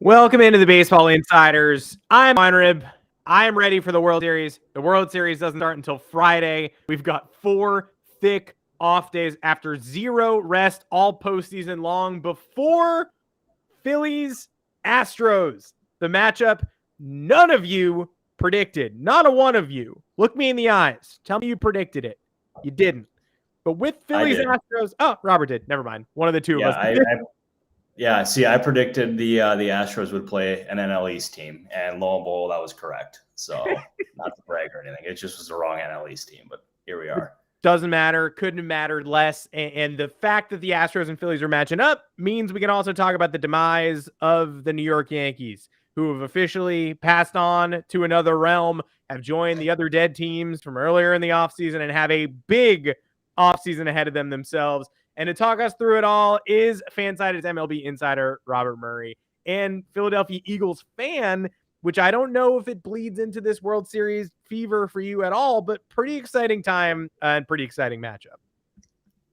Welcome into the Baseball Insiders. I'm Weinrib. I am ready for the World Series. The World Series doesn't start until Friday. We've got 4 thick off days after 0 rest all postseason long before Phillies Astros. The matchup none of you predicted. Not a one of you. Look me in the eyes. Tell me you predicted it. You didn't. But with Phillies Astros, Robert did. Never mind. One of the two of us. See, I predicted the Astros would play an NL East team, and lo and behold, that was correct. So, not to brag or anything, it just was the wrong NL East team, but here we are. Doesn't matter. Couldn't have mattered less. And the fact that the Astros and Phillies are matching up means we can also talk about the demise of the New York Yankees, who have officially passed on to another realm, have joined the other dead teams from earlier in the offseason, and have a big offseason ahead of them themselves. And to talk us through it all is Fansided's MLB Insider Robert Murray and Philadelphia Eagles fan, which I don't know if it bleeds into this World Series fever for you at all, but pretty exciting time and pretty exciting matchup.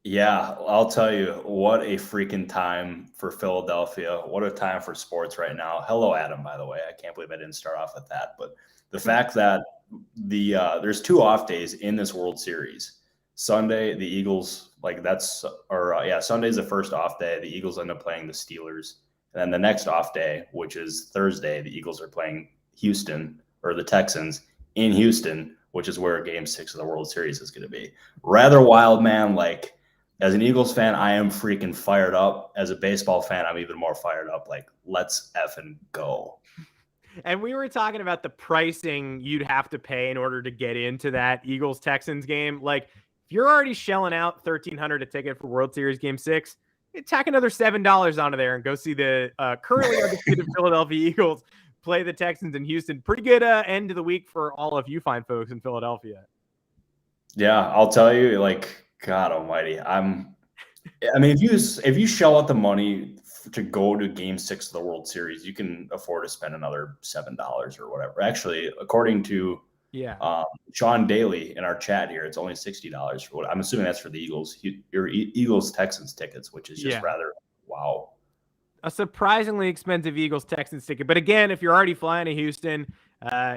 Yeah, I'll tell you, what a freaking time for Philadelphia. What a time for sports right now. Hello, Adam, by the way. I can't believe I didn't start off with that. But the fact that there's 2 off days in this World Series. Sunday, the Eagles, Sunday's the first off day. The Eagles end up playing the Steelers. And then the next off day, which is Thursday, the Eagles are playing Houston, or the Texans in Houston, which is where Game 6 of the World Series is going to be. Rather wild, man. Like, as an Eagles fan, I am freaking fired up. As a baseball fan, I'm even more fired up. Like, let's effing go. And we were talking about the pricing you'd have to pay in order to get into that Eagles-Texans game. Like, if you're already shelling out $1,300 a ticket for World Series Game 6, tack another $7 onto there and go see the currently undefeated Philadelphia Eagles play the Texans in Houston. Pretty good end of the week for all of you fine folks in Philadelphia. Yeah, I'll tell you, like, God almighty. If you shell out the money to go to Game 6 of the World Series, you can afford to spend another $7 or whatever. Actually, according to Sean Daly in our chat here, it's only $60 for what I'm assuming that's for the Eagles, your Eagles Texans tickets, which is just rather wow. A surprisingly expensive Eagles Texans ticket. But again, if you're already flying to Houston,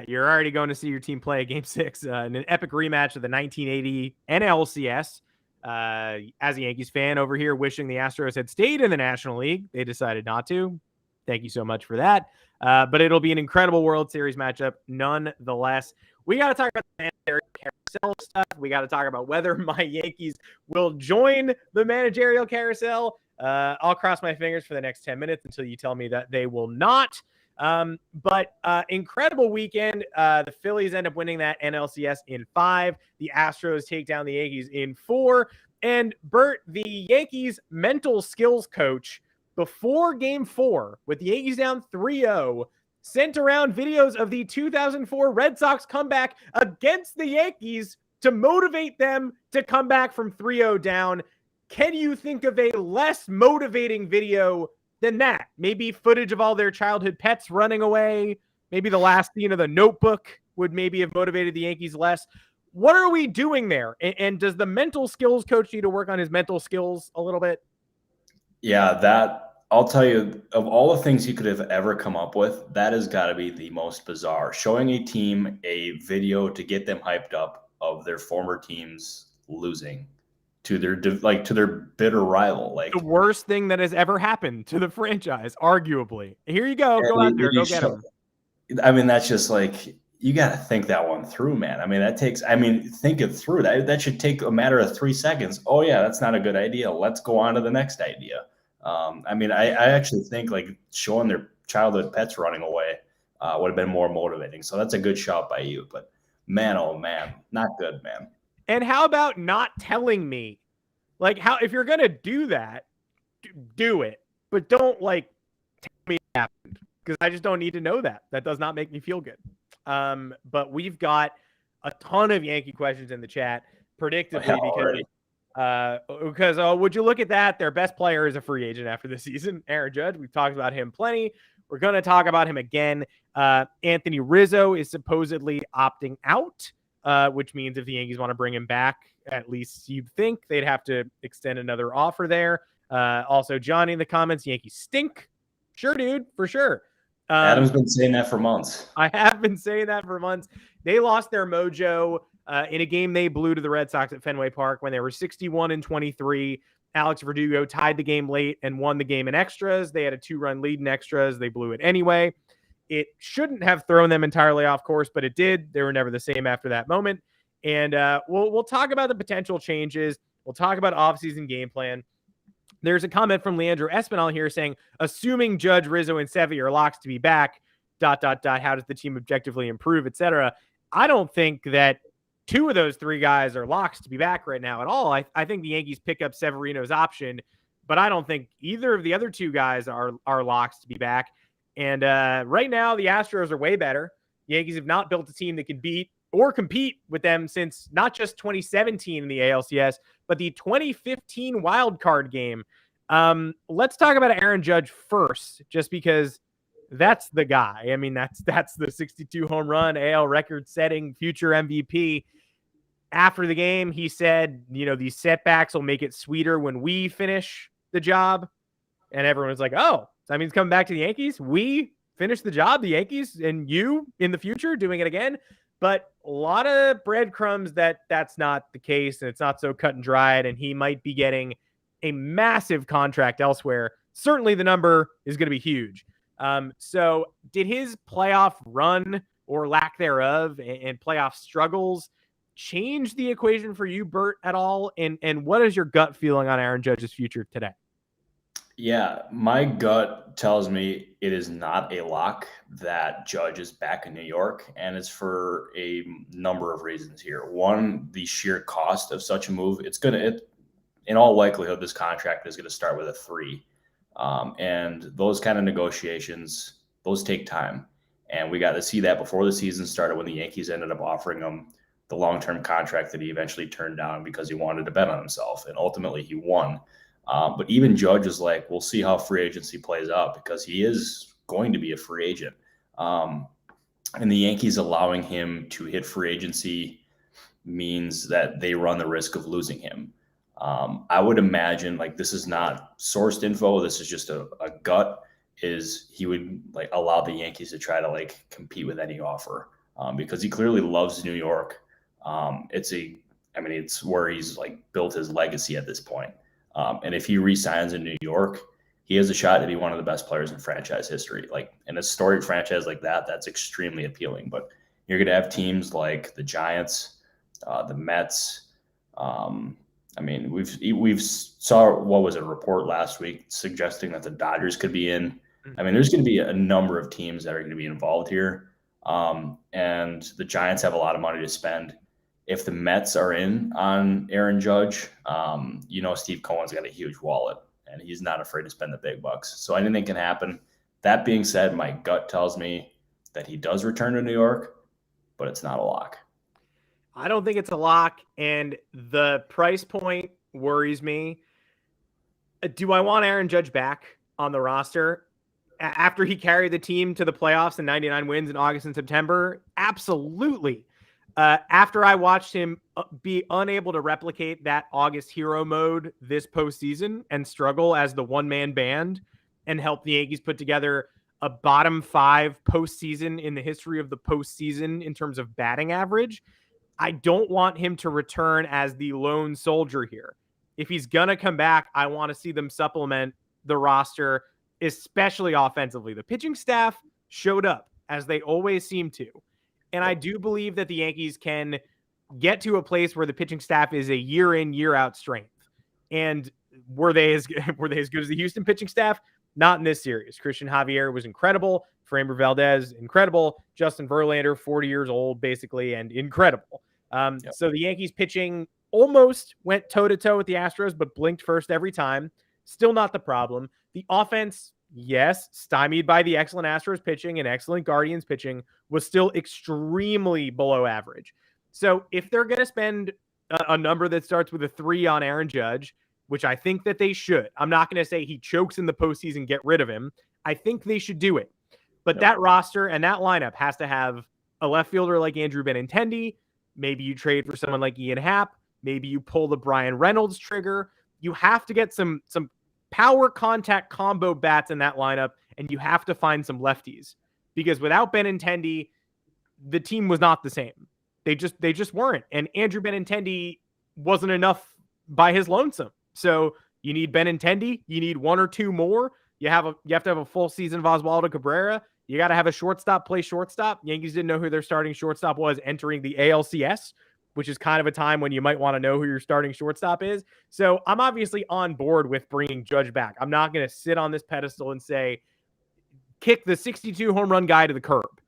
you're already going to see your team play Game 6 in an epic rematch of the 1980 ALCS. As a Yankees fan over here, wishing the Astros had stayed in the National League. They decided not to. Thank you so much for that. But it'll be an incredible World Series matchup nonetheless. We got to talk about the managerial carousel stuff. We got to talk about whether my Yankees will join the managerial carousel. I'll cross my fingers for the next 10 minutes until you tell me that they will not. But incredible weekend. The Phillies end up winning that NLCS in 5. The Astros take down the Yankees in 4. And Bert, the Yankees mental skills coach, before Game 4, with the Yankees down 3-0, sent around videos of the 2004 Red Sox comeback against the Yankees to motivate them to come back from 3-0 down. Can you think of a less motivating video than that? Maybe footage of all their childhood pets running away. Maybe the last scene of The Notebook would maybe have motivated the Yankees less. What are we doing there? And does the mental skills coach need to work on his mental skills a little bit? Yeah, I'll tell you, of all the things you could have ever come up with, that has got to be the most bizarre. Showing a team a video to get them hyped up of their former teams losing to their bitter rival. Like, the worst thing that has ever happened to the franchise, arguably. Here you go. Go out there. Go get them. I mean, that's just like, you got to think that one through, man. I mean, think it through. That should take a matter of 3 seconds. Oh, yeah, that's not a good idea. Let's go on to the next idea. I actually think like showing their childhood pets running away would have been more motivating. So that's a good shot by you. But man, oh man, not good, man. And how about not telling me? Like, if you're gonna do that, do it, but don't like tell me it happened, because I just don't need to know that. That does not make me feel good. But we've got a ton of Yankee questions in the chat, predictably, because would you look at that? Their best player is a free agent after the season, Aaron Judge. We've talked about him plenty. We're going to talk about him again. Anthony Rizzo is supposedly opting out, which means if the Yankees want to bring him back, at least you'd think they'd have to extend another offer there. Also, Johnny in the comments, Yankees stink. Sure, dude, for sure. Adam's been saying that for months. I have been saying that for months. They lost their mojo in a game they blew to the Red Sox at Fenway Park when they were 61-23. Alex Verdugo tied the game late and won the game in extras. They had a 2-run lead in extras. They blew it anyway. It shouldn't have thrown them entirely off course, but it did. They were never the same after that moment. And we'll talk about the potential changes. We'll talk about offseason game plan. There's a comment from Leandro Espinal here saying, assuming Judge, Rizzo, and Sevy are locks to be back, ... How does the team objectively improve, etc. I don't think that two of those three guys are locks to be back right now at all. I think the Yankees pick up Severino's option, but I don't think either of the other two guys are locks to be back. And right now, the Astros are way better. The Yankees have not built a team that can beat or compete with them since not just 2017 in the ALCS, but the 2015 wild card game. Let's talk about Aaron Judge first, just because that's the guy. I mean, that's the 62 home run, AL record setting future MVP. After the game, he said, these setbacks will make it sweeter when we finish the job. And everyone's like, oh, that means coming back to the Yankees? We finish the job, the Yankees, and you in the future doing it again? But a lot of breadcrumbs that's not the case, and it's not so cut and dried, and he might be getting a massive contract elsewhere. Certainly the number is going to be huge. So did his playoff run or lack thereof and playoff struggles change the equation for you, Bert, at all? And what is your gut feeling on Aaron Judge's future today? Yeah, my gut tells me it is not a lock that Judge is back in New York, and it's for a number of reasons here. One, the sheer cost of such a move. In all likelihood, this contract is going to start with a 3. And those kind of negotiations, those take time. And we got to see that before the season started when the Yankees ended up offering him the long-term contract that he eventually turned down because he wanted to bet on himself. And ultimately he won. But even Judge is like, we'll see how free agency plays out because he is going to be a free agent. And the Yankees allowing him to hit free agency means that they run the risk of losing him. I would imagine, like, this is not sourced info. This is just a gut, is he would allow the Yankees to try to compete with any offer because he clearly loves New York. It's where he's built his legacy at this point. And if he re-signs in New York, he has a shot to be one of the best players in franchise history. In a storied franchise like that, that's extremely appealing. But you're going to have teams like the Giants, the Mets. We've saw, what was it, a report last week suggesting that the Dodgers could be in. There's going to be a number of teams that are going to be involved here. And the Giants have a lot of money to spend. If the Mets are in on Aaron Judge, Steve Cohen's got a huge wallet and he's not afraid to spend the big bucks. So anything can happen. That being said, my gut tells me that he does return to New York, but it's not a lock. I don't think it's a lock, and the price point worries me. Do I want Aaron Judge back on the roster after he carried the team to the playoffs and 99 wins in August and September? Absolutely. After I watched him be unable to replicate that August hero mode this postseason and struggle as the one-man band and help the Yankees put together a bottom 5 postseason in the history of the postseason in terms of batting average, I don't want him to return as the lone soldier here. If he's going to come back, I want to see them supplement the roster, especially offensively. The pitching staff showed up, as they always seem to. And I do believe that the Yankees can get to a place where the pitching staff is a year in, year out strength. And were they as good as the Houston pitching staff? Not in this series. Christian Javier was incredible. Framber Valdez, incredible. Justin Verlander, 40 years old, basically, and incredible. So the Yankees pitching almost went toe-to-toe with the Astros, but blinked first every time. Still not the problem. The offense, yes, stymied by the excellent Astros pitching and excellent Guardians pitching, was still extremely below average. So if they're going to spend a number that starts with a 3 on Aaron Judge, which I think that they should, I'm not going to say he chokes in the postseason, get rid of him. I think they should do it. But that roster and that lineup has to have a left fielder like Andrew Benintendi. Maybe you trade for someone like Ian Happ. Maybe you pull the Brian Reynolds trigger. You have to get some power contact combo bats in that lineup and you have to find some lefties because without Benintendi, the team was not the same. They just weren't. And Andrew Benintendi wasn't enough by his lonesome. So you need Benintendi. You need one or two more. You have to have a full season of Oswaldo Cabrera. You got to have a shortstop play shortstop. Yankees didn't know who their starting shortstop was entering the ALCS, which is kind of a time when you might want to know who your starting shortstop is. So I'm obviously on board with bringing Judge back. I'm not going to sit on this pedestal and say, kick the 62 home run guy to the curb.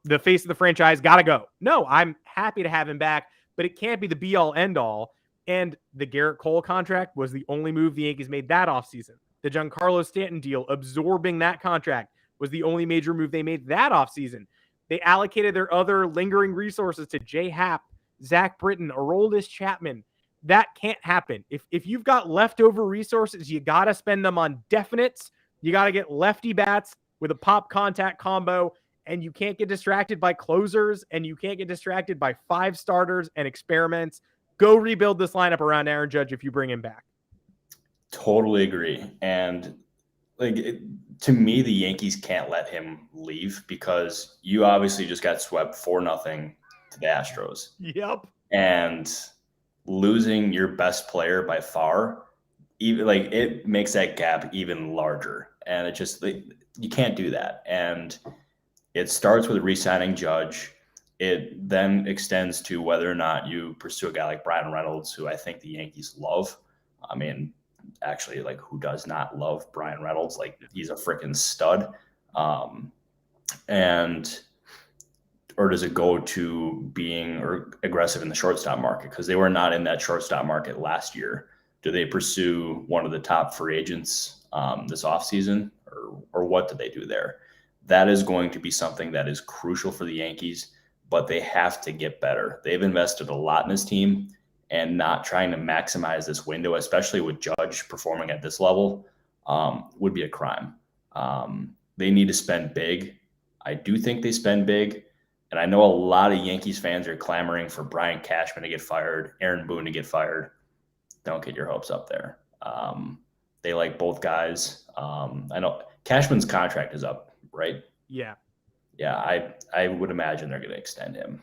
The face of the franchise got to go. No, I'm happy to have him back, but it can't be the be all end all. And the Garrett Cole contract was the only move the Yankees made that offseason. The Giancarlo Stanton deal, absorbing that contract, was the only major move they made that offseason. They allocated their other lingering resources to Jay Happ, Zach Britton, Aroldis Chapman. That can't happen. If you've got leftover resources, you got to spend them on definites. You got to get lefty bats with a pop contact combo, and you can't get distracted by closers, and you can't get distracted by 5 starters and experiments. Go rebuild this lineup around Aaron Judge if you bring him back. Totally agree. And to me, the Yankees can't let him leave because you obviously just got swept 4-0 to the Astros. Yep. And losing your best player by far, even it makes that gap even larger. And it just, you can't do that. And it starts with re-signing Judge. It then extends to whether or not you pursue a guy like Brian Reynolds, who I think the Yankees love. I mean, actually, who does not love Brian Reynolds? He's a freaking stud. Or does it go to being aggressive in the shortstop market? Because they were not in that shortstop market last year. Do they pursue one of the top free agents this offseason? Or what do they do there? That is going to be something that is crucial for the Yankees, but they have to get better. They've invested a lot in this team, and not trying to maximize this window, especially with Judge performing at this level, would be a crime. They need to spend big. I do think they spend big. And I know a lot of Yankees fans are clamoring for Brian Cashman to get fired, Aaron Boone to get fired. Don't get your hopes up there. They like both guys. I know Cashman's contract is up, right? Yeah. Yeah, I would imagine they're going to extend him,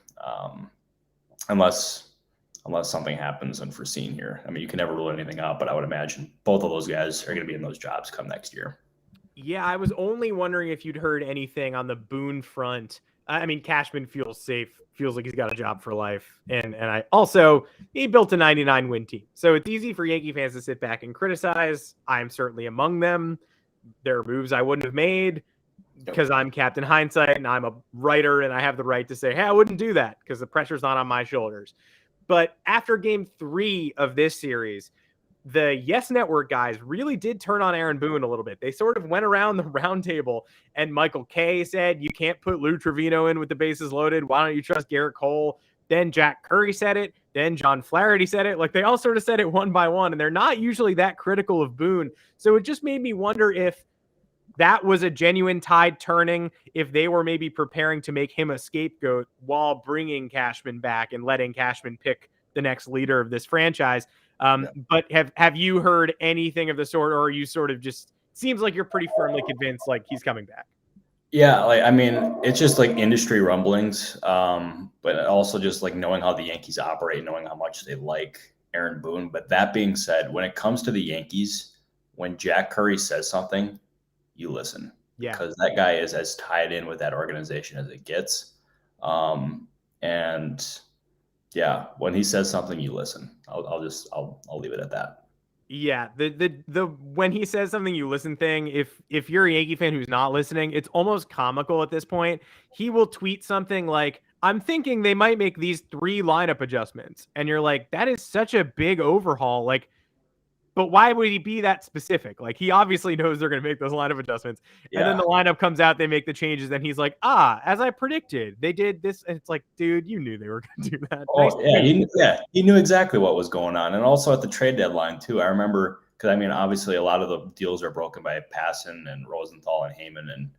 unless something happens unforeseen here. I mean, you can never rule anything out, but I would imagine both of those guys are going to be in those jobs come next year. Yeah, I was only wondering if you'd heard anything on the Boone front. I mean, Cashman feels safe, feels like he's got a job for life. And I also, he built a 99 win team. So it's easy for Yankee fans to sit back and criticize. I'm certainly among them. There are moves I wouldn't have made because I'm Captain Hindsight and I'm a writer and I have the right to say, hey, I wouldn't do that because the pressure's not on my shoulders. But after game 3 of this series, the Yes Network guys really did turn on Aaron Boone a little bit. They sort of went around the round table, and Michael Kay said, you can't put Lou Trevino in with the bases loaded. Why don't you trust Garrett Cole? Then Jack Curry said it. Then John Flaherty said it. They all sort of said it one by one, and they're not usually that critical of Boone. So it just made me wonder if that was a genuine tide turning, if they were maybe preparing to make him a scapegoat while bringing Cashman back and letting Cashman pick the next leader of this franchise. But have you heard anything of the sort, or are you sort of just seems like you're pretty firmly convinced he's coming back? Yeah, I mean, it's just industry rumblings, but also just knowing how the Yankees operate, knowing how much they like Aaron Boone. But that being said, when it comes to the Yankees, when Jack Curry says something, you listen. Yeah. Because that guy is as tied in with that organization as it gets. And yeah, when he says something, you listen. I'll leave it at that. Yeah, the when he says something you listen thing, if you're a Yankee fan who's not listening, it's almost comical at this point. He will tweet something like, I'm thinking they might make these 3 lineup adjustments. And you're like, that is such a big overhaul. But why would he be that specific? He obviously knows they're going to make those lineup adjustments. Yeah. And then the lineup comes out, they make the changes, and he's like, as I predicted, they did this. And it's like, dude, you knew they were going to do that. Oh, he knew exactly what was going on. And also at the trade deadline, too. I remember, because, I mean, obviously a lot of the deals are broken by Passan and Rosenthal and Heyman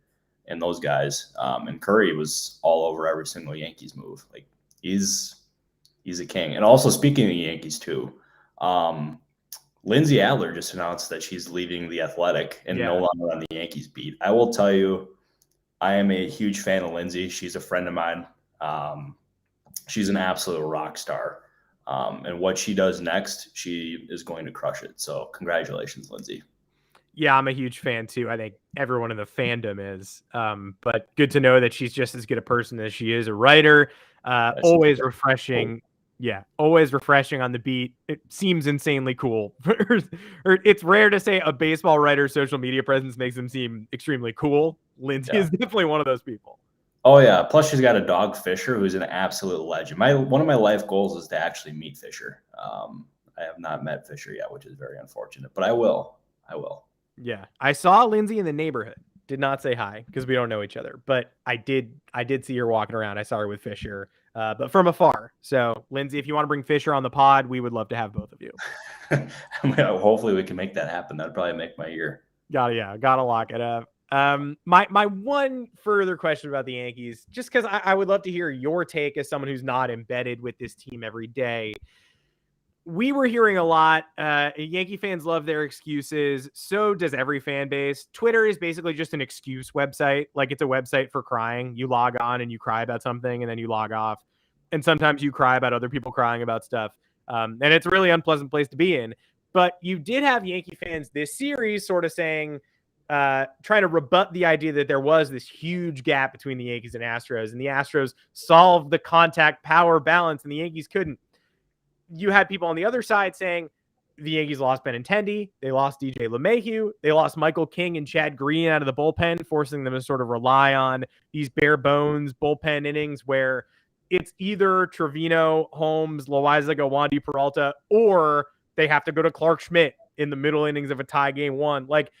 and those guys. And Curry was all over every single Yankees move. He's a king. And also, speaking of the Yankees, too, Lindsay Adler just announced that she's leaving The Athletic and no longer on the Yankees beat. I will tell you, I am a huge fan of Lindsay. She's a friend of mine. She's an absolute rock star. And what she does next, she is going to crush it. So congratulations, Lindsay. Yeah, I'm a huge fan too. I think everyone in the fandom is. But good to know that she's just as good a person as she is a writer. Always refreshing. Yeah, always refreshing on the beat. It seems insanely cool. It's rare to say a baseball writer's social media presence makes them seem extremely cool. Lindsay is definitely one of those people. Oh yeah. Plus, she's got a dog, Fisher, who's an absolute legend. One of my life goals is to actually meet Fisher. I have not met Fisher yet, which is very unfortunate, but I will. Yeah, I saw Lindsay in the neighborhood. Did not say hi because we don't know each other, but I did see her walking around. I saw her with Fisher, but from afar. So, Lindsay, if you want to bring Fisher on the pod, we would love to have both of you. Hopefully, we can make that happen. That'd probably make my year. Gotta lock it up. My one further question about the Yankees, just because I would love to hear your take as someone who's not embedded with this team every day. We were hearing a lot. Yankee fans love their excuses. So does every fan base. Twitter is basically just an excuse website. Like, it's a website for crying. You log on and you cry about something and then you log off. And sometimes you cry about other people crying about stuff. And it's a really unpleasant place to be in. But you did have Yankee fans this series sort of saying, trying to rebut the idea that there was this huge gap between the Yankees and Astros. And the Astros solved the contact power balance and the Yankees couldn't. You had people on the other side saying the Yankees lost Benintendi, they lost DJ LeMahieu, they lost Michael King and Chad Green out of the bullpen, forcing them to sort of rely on these bare bones bullpen innings where it's either Trevino, Holmes, Loaizaga, Wandy Peralta, or they have to go to Clark Schmidt in the middle innings of a tie game one. Like,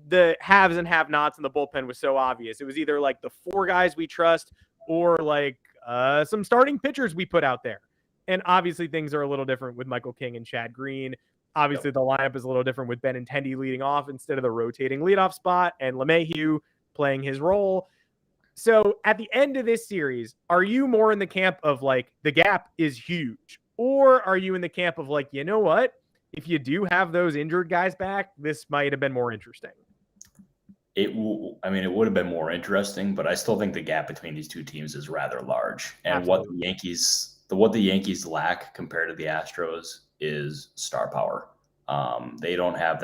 the haves and have-nots in the bullpen was so obvious. It was either like the four guys we trust or like some starting pitchers we put out there. And obviously things are a little different with Michael King and Chad Green. Obviously the lineup is a little different with Benintendi leading off instead of the rotating leadoff spot and LeMahieu playing his role. So at the end of this series, are you more in the camp of like the gap is huge? Or are you in the camp of like, you know what? If you do have those injured guys back, this might have been more interesting. It would have been more interesting, but I still think the gap between these two teams is rather large. And what the Yankees lack compared to the Astros is star power. They don't have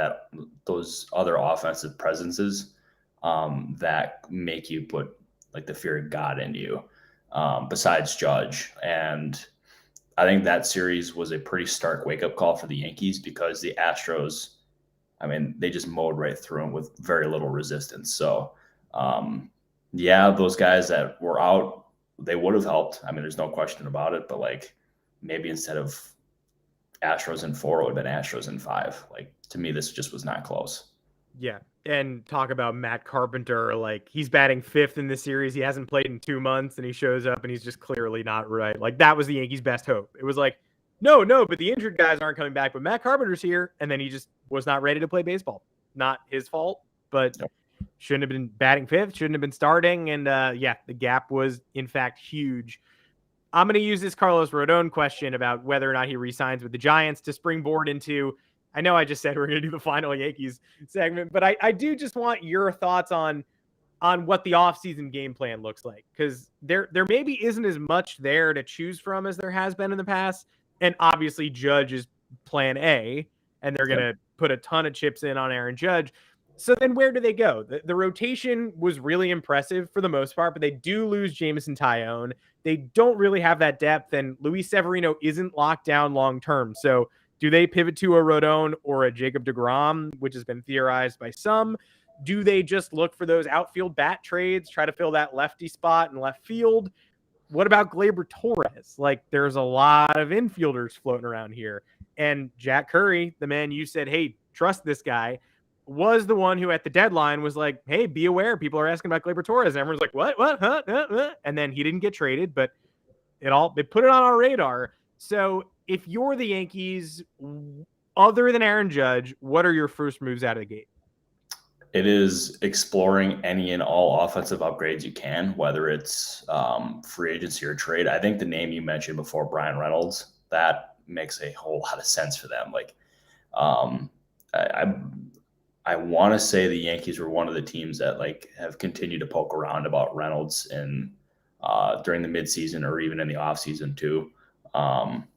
those other offensive presences that make you put like the fear of God into you, besides Judge. And I think that series was a pretty stark wake-up call for the Yankees because the Astros, they just mowed right through them with very little resistance. So, those guys that were out, they would have helped. There's no question about it. But like, maybe instead of Astros in 4, it would have been Astros in 5. Like, to me, this just was not close. Yeah. And talk about Matt Carpenter. Like, he's batting 5th in this series. He hasn't played in 2 months and he shows up and he's just clearly not right. Like, that was the Yankees' best hope. It was like, no, but the injured guys aren't coming back, but Matt Carpenter's here. And then he just was not ready to play baseball. Not his fault, but shouldn't have been batting 5th, shouldn't have been starting. And the gap was in fact huge. I'm going to use this Carlos Rodon question about whether or not he re-signs with the Giants to springboard into, I know I just said we're going to do the final Yankees segment, but I do just want your thoughts on what the offseason game plan looks like. Because there maybe isn't as much there to choose from as there has been in the past. And obviously Judge is plan A, and they're going to put a ton of chips in on Aaron Judge. So then where do they go? The rotation was really impressive for the most part, but they do lose Jameson Taillon. They don't really have that depth, and Luis Severino isn't locked down long-term. So do they pivot to a Rodon or a Jacob deGrom, which has been theorized by some? Do they just look for those outfield bat trades, try to fill that lefty spot in left field? What about Gleyber Torres? Like, there's a lot of infielders floating around here. And Jack Curry, the man you said, hey, trust this guy, was the one who at the deadline was like, hey, be aware. People are asking about Gleyber Torres. And everyone's like, what? Huh? And then he didn't get traded, but they put it on our radar. So if you're the Yankees, other than Aaron Judge, what are your first moves out of the gate? It is exploring any and all offensive upgrades you can, whether it's free agency or trade. I think the name you mentioned before, Brian Reynolds, that makes a whole lot of sense for them. Like, I I want to say the Yankees were one of the teams that like have continued to poke around about Reynolds in during the midseason or even in the offseason too. Um,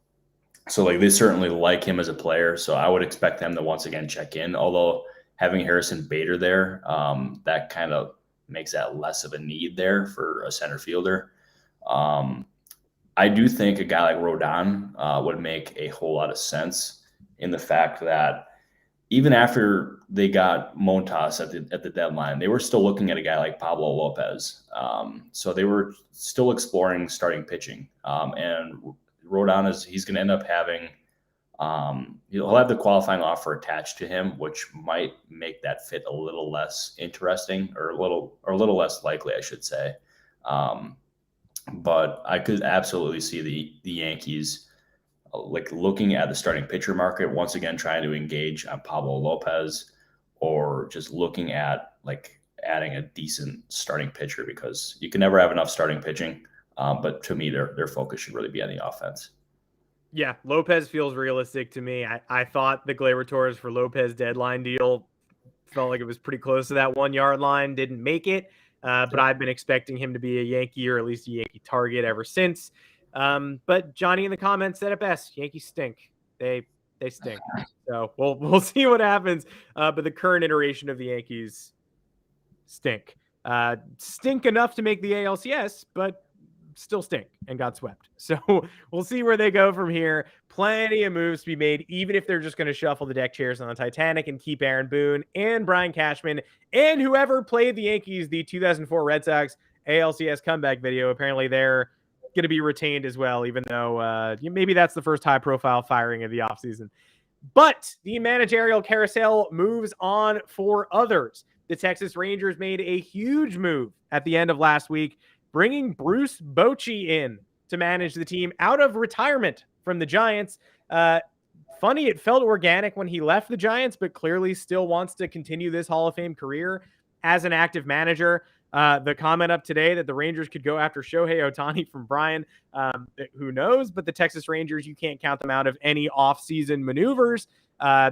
so like they certainly like him as a player. So I would expect them to once again check in. Although having Harrison Bader there, that kind of makes that less of a need there for a center fielder. Um, I do think a guy like Rodon would make a whole lot of sense in the fact that even after they got Montas at the deadline, they were still looking at a guy like Pablo Lopez. So they were still exploring starting pitching. And Rodon he's going to end up having he'll have the qualifying offer attached to him, which might make that fit a little less interesting or a little less likely, I should say. But I could absolutely see the Yankees like looking at the starting pitcher market once again, trying to engage on Pablo Lopez, or just looking at like adding a decent starting pitcher because you can never have enough starting pitching. But to me, their focus should really be on the offense. Yeah, Lopez feels realistic to me. I thought the Gleyber Torres for Lopez deadline deal felt like it was pretty close to that 1 yard line. Didn't make it, but I've been expecting him to be a Yankee or at least a Yankee target ever since. But Johnny in the comments said it best: Yankees stink. They stink. So we'll see what happens. But the current iteration of the Yankees stink. Stink enough to make the ALCS, but still stink and got swept. So we'll see where they go from here. Plenty of moves to be made, even if they're just going to shuffle the deck chairs on the Titanic and keep Aaron Boone and Brian Cashman and whoever played the Yankees, the 2004 Red Sox ALCS comeback video. Apparently they're going to be retained as well, even though maybe that's the first high-profile firing of the offseason. But the managerial carousel moves on for others. The Texas Rangers made a huge move at the end of last week, bringing Bruce Bochy in to manage the team out of retirement from the Giants. Funny, it felt organic when he left the Giants, but clearly still wants to continue this Hall of Fame career as an active manager. The comment up today that the Rangers could go after Shohei Ohtani from Brian, who knows? But the Texas Rangers, you can't count them out of any offseason maneuvers.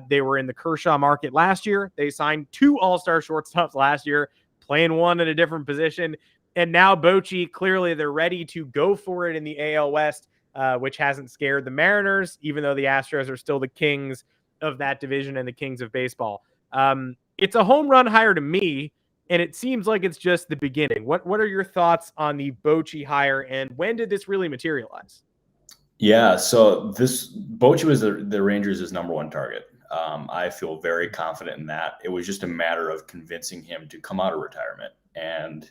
They were in the Kershaw market last year. They signed 2 all-star shortstops last year, playing one at a different position. And now Bochy, clearly they're ready to go for it in the AL West, which hasn't scared the Mariners, even though the Astros are still the kings of that division and the kings of baseball. It's a home run hire to me, and it seems like it's just the beginning. What are your thoughts on the Bochy hire, and when did this really materialize? Yeah, so this Bochy was the Rangers' number 1 target. I feel very confident in that. It was just a matter of convincing him to come out of retirement, and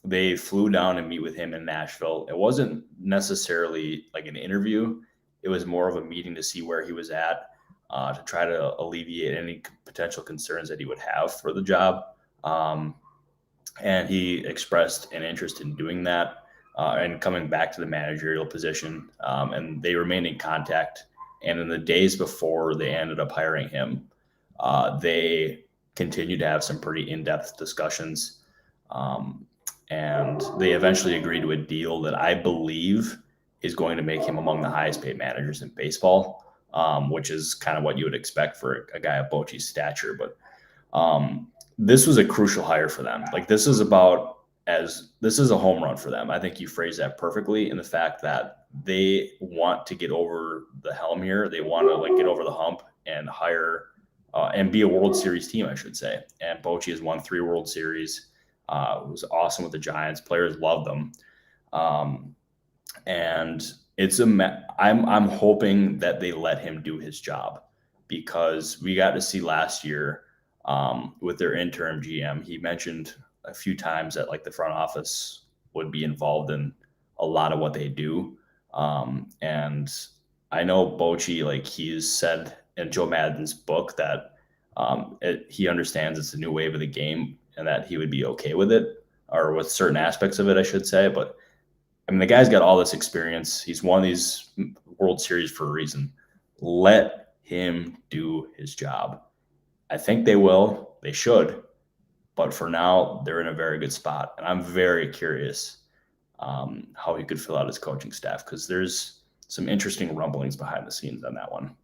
they flew down to meet with him in Nashville. It wasn't necessarily like an interview. It was more of a meeting to see where he was at, to try to alleviate any potential concerns that he would have for the job. And he expressed an interest in doing that and coming back to the managerial position. And they remained in contact. And in the days before they ended up hiring him, they continued to have some pretty in-depth discussions. And they eventually agreed to a deal that I believe is going to make him among the highest paid managers in baseball, which is kind of what you would expect for a guy of Bochy's stature. But this was a crucial hire for them. Like this is a home run for them. I think you phrased that perfectly in the fact that they want to get over the helm here. They want to like get over the hump and hire and be a World Series team, I should say. And Bochy has won 3 World Series. It was awesome with the Giants. Players loved them. And I'm hoping that they let him do his job, because we got to see last year with their interim GM, he mentioned a few times that like the front office would be involved in a lot of what they do. And I know Bochy, like he's said in Joe Madden's book that he understands it's a new wave of the game and that he would be okay with it, or with certain aspects of it, I should say. But I mean, the guy's got all this experience. He's won these World Series for a reason. Let him do his job. I think they will. They should. But for now, they're in a very good spot. And I'm very curious how he could fill out his coaching staff, because there's some interesting rumblings behind the scenes on that one.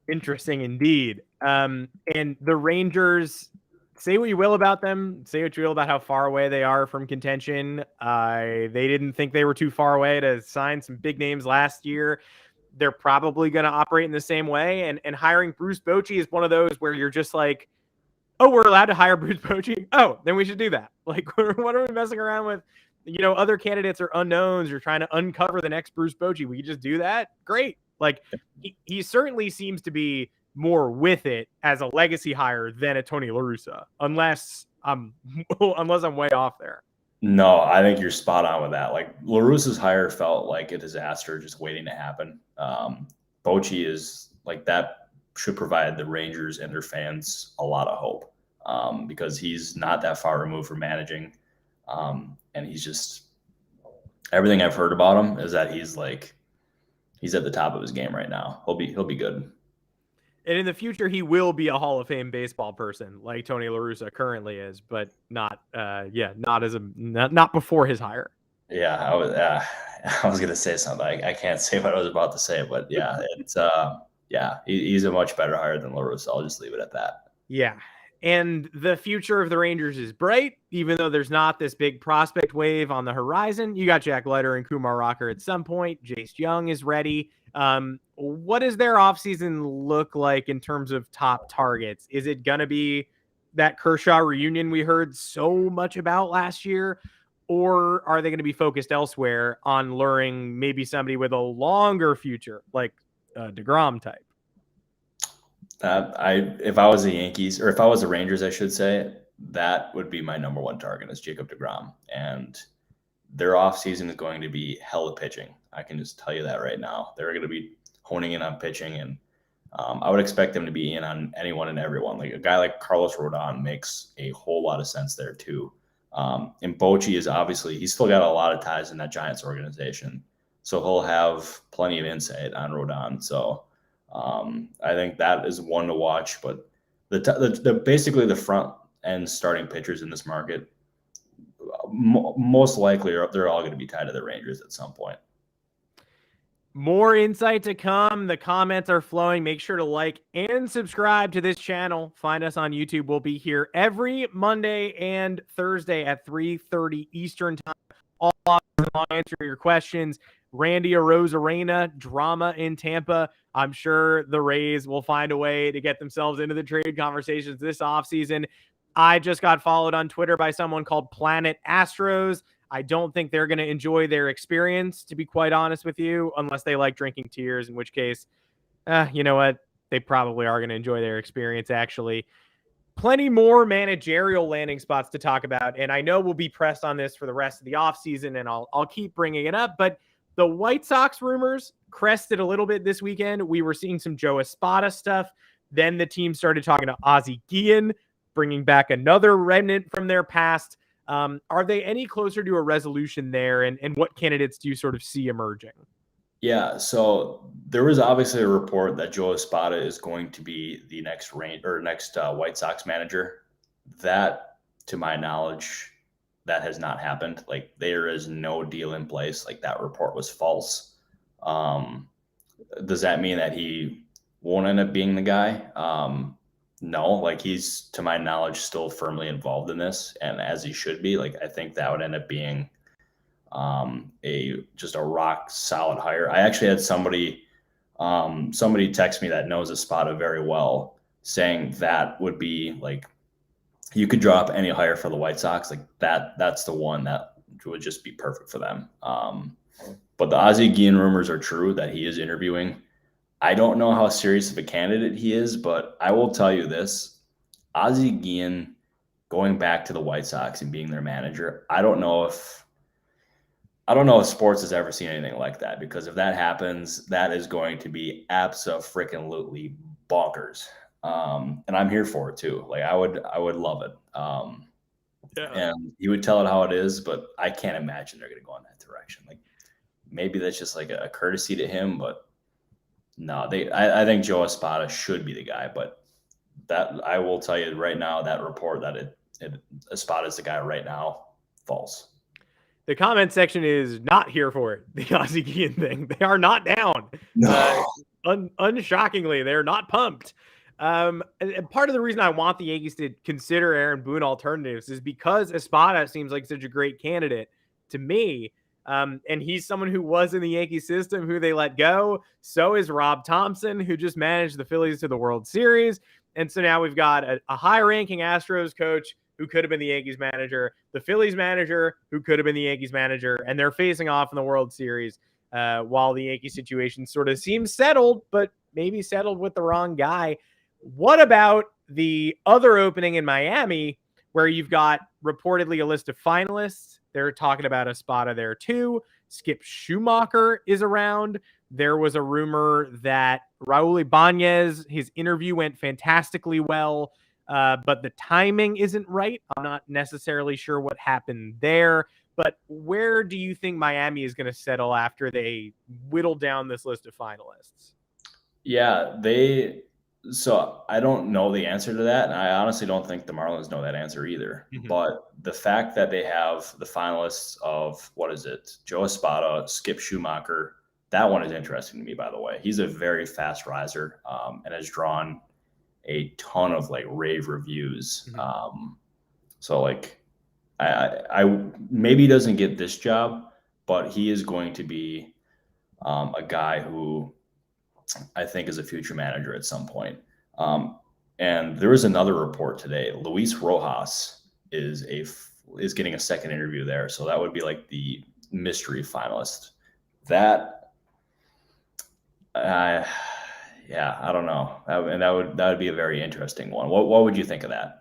Interesting indeed. And the Rangers, say what you will about them, say what you will about how far away they are from contention. They didn't think they were too far away to sign some big names last year. They're probably going to operate in the same way. And hiring Bruce Bochy is one of those where you're just like, oh, we're allowed to hire Bruce Bochy? Oh, then we should do that. Like, what are we messing around with? Other candidates are unknowns. You're trying to uncover the next Bruce Bochy. We could just do that. Great. Like, he certainly seems to be more with it as a legacy hire than a Tony La Russa, unless I'm way off there. No, I think you're spot on with that. Like La Russa's hire felt like a disaster just waiting to happen. Bochy is like that should provide the Rangers and their fans a lot of hope because he's not that far removed from managing. And he's just everything I've heard about him is that he's at the top of his game right now. He'll be good. And in the future, he will be a Hall of Fame baseball person like Tony La Russa currently is, but not before his hire. Yeah, I was gonna say something. I can't say what I was about to say, but yeah, it's he's a much better hire than La Russa. I'll just leave it at that. Yeah. And the future of the Rangers is bright, even though there's not this big prospect wave on the horizon. You got Jack Leiter and Kumar Rocker at some point. Jace Young is ready. What does their offseason look like in terms of top targets? Is it going to be that Kershaw reunion we heard so much about last year? Or are they going to be focused elsewhere on luring maybe somebody with a longer future, like DeGrom type? If I was the Yankees, or if I was the Rangers, I should say, that would be my number one target is Jacob DeGrom. And their offseason is going to be hella pitching. I can just tell you that right now. They're going to be honing in on pitching, and I would expect them to be in on anyone and everyone. Like a guy like Carlos Rodon makes a whole lot of sense there too. And Bochy is obviously, he's still got a lot of ties in that Giants organization. So he'll have plenty of insight on Rodon. So I think that is one to watch. But the basically the front end starting pitchers in this market, most likely they're all going to be tied to the Rangers at some point. More insight to come. The comments are flowing. Make sure to like and subscribe to this channel. Find us on YouTube. We'll be here every Monday and Thursday at 3:30 Eastern time. All I'll answer your questions. Randy Arozarena, drama in Tampa. I'm sure the Rays will find a way to get themselves into the trade conversations this offseason. I just got followed on Twitter by someone called Planet Astros. I don't think they're going to enjoy their experience, to be quite honest with you, unless they like drinking tears, in which case, you know what? They probably are going to enjoy their experience, actually. Plenty more managerial landing spots to talk about, and I know we'll be pressed on this for the rest of the offseason, and I'll keep bringing it up, but the White Sox rumors crested a little bit this weekend. We were seeing some Joe Espada stuff. Then the team started talking to Ozzie Guillen, bringing back another remnant from their past. Are they any closer to a resolution there, and what candidates do you sort of see emerging? Yeah, so there was obviously a report that Joe Espada is going to be the next White Sox manager. That, to my knowledge, that has not happened. Like there is no deal in place. Like that report was false. Does that mean that he won't end up being the guy? No, like he's, to my knowledge, still firmly involved in this, and as he should be. Like I think that would end up being just a rock solid hire. I actually had somebody text me that knows Espada very well, saying that would be like you could drop any hire for the White Sox, like that's the one that would just be perfect for them. But the Ozzie Guillen rumors are true that he is interviewing. I don't know how serious of a candidate he is, but I will tell you this: Ozzie Guillen going back to the White Sox and being their manager, I don't know if sports has ever seen anything like that, because if that happens, that is going to be abso-freaking-lutely bonkers. And I'm here for it too. Like I would love it. And he would tell it how it is, but I can't imagine they're going to go in that direction. Like maybe that's just like a courtesy to him, but no, I think Joe Espada should be the guy. But that, I will tell you right now, that report that Espada is the guy right now, false. The comment section is not here for it. The Ozzie Guillen thing. They are not down. No. Unshockingly, they're not pumped. And part of the reason I want the Yankees to consider Aaron Boone alternatives is because Espada seems like such a great candidate to me. And he's someone who was in the Yankee system, who they let go. So is Rob Thompson, who just managed the Phillies to the World Series. And so now we've got a high-ranking Astros coach who could have been the Yankees manager, the Phillies manager who could have been the Yankees manager, and they're facing off in the World Series while the Yankee situation sort of seems settled, but maybe settled with the wrong guy. What about the other opening in Miami where you've got reportedly a list of finalists? They're talking about Espada there too. Skip Schumacher is around. There was a rumor that Raul Ibanez, his interview went fantastically well, but the timing isn't right. I'm not necessarily sure what happened there. But where do you think Miami is going to settle after they whittle down this list of finalists? Yeah, so I don't know the answer to that, and I honestly don't think the Marlins know that answer either. Mm-hmm. But the fact that they have the finalists of, what is it, Joe Espada, Skip Schumacher, that one is interesting to me, by the way. He's a very fast riser and has drawn a ton of like rave reviews. Mm-hmm. So like I maybe he doesn't get this job, but he is going to be a guy who I think is a future manager at some point. And there was another report today. Luis Rojas is getting a second interview there, so that would be like the mystery finalist. Yeah, I don't know, and that would be a very interesting one. What would you think of that?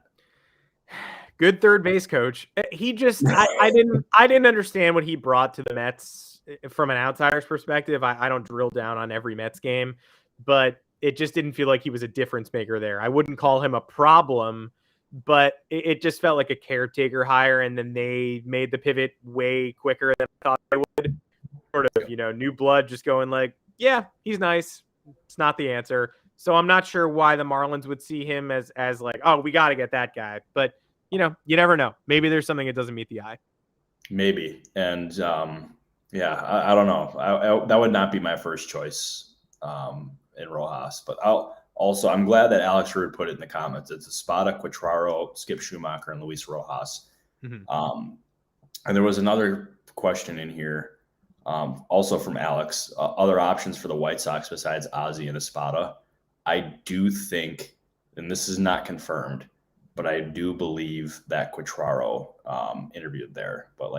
Good third base coach. He just I didn't understand what he brought to the Mets from an outsider's perspective. I don't drill down on every Mets game, but it just didn't feel like he was a difference maker there. I wouldn't call him a problem, but it just felt like a caretaker hire, and then they made the pivot way quicker than I thought they would. Sort of, new blood just going like, yeah, he's nice. It's not the answer. So I'm not sure why the Marlins would see him as like, oh, we got to get that guy. But you never know. Maybe there's something that doesn't meet the eye. Maybe. And yeah, I don't know. That would not be my first choice in Rojas. But I'm glad that Alex Rude put it in the comments. It's Espada, Quatraro, Skip Schumacher, and Luis Rojas. Mm-hmm. And there was another question in here, also from Alex. Other options for the White Sox besides Ozzie and Espada. I do think, and this is not confirmed, but I do believe that Quatraro interviewed there. But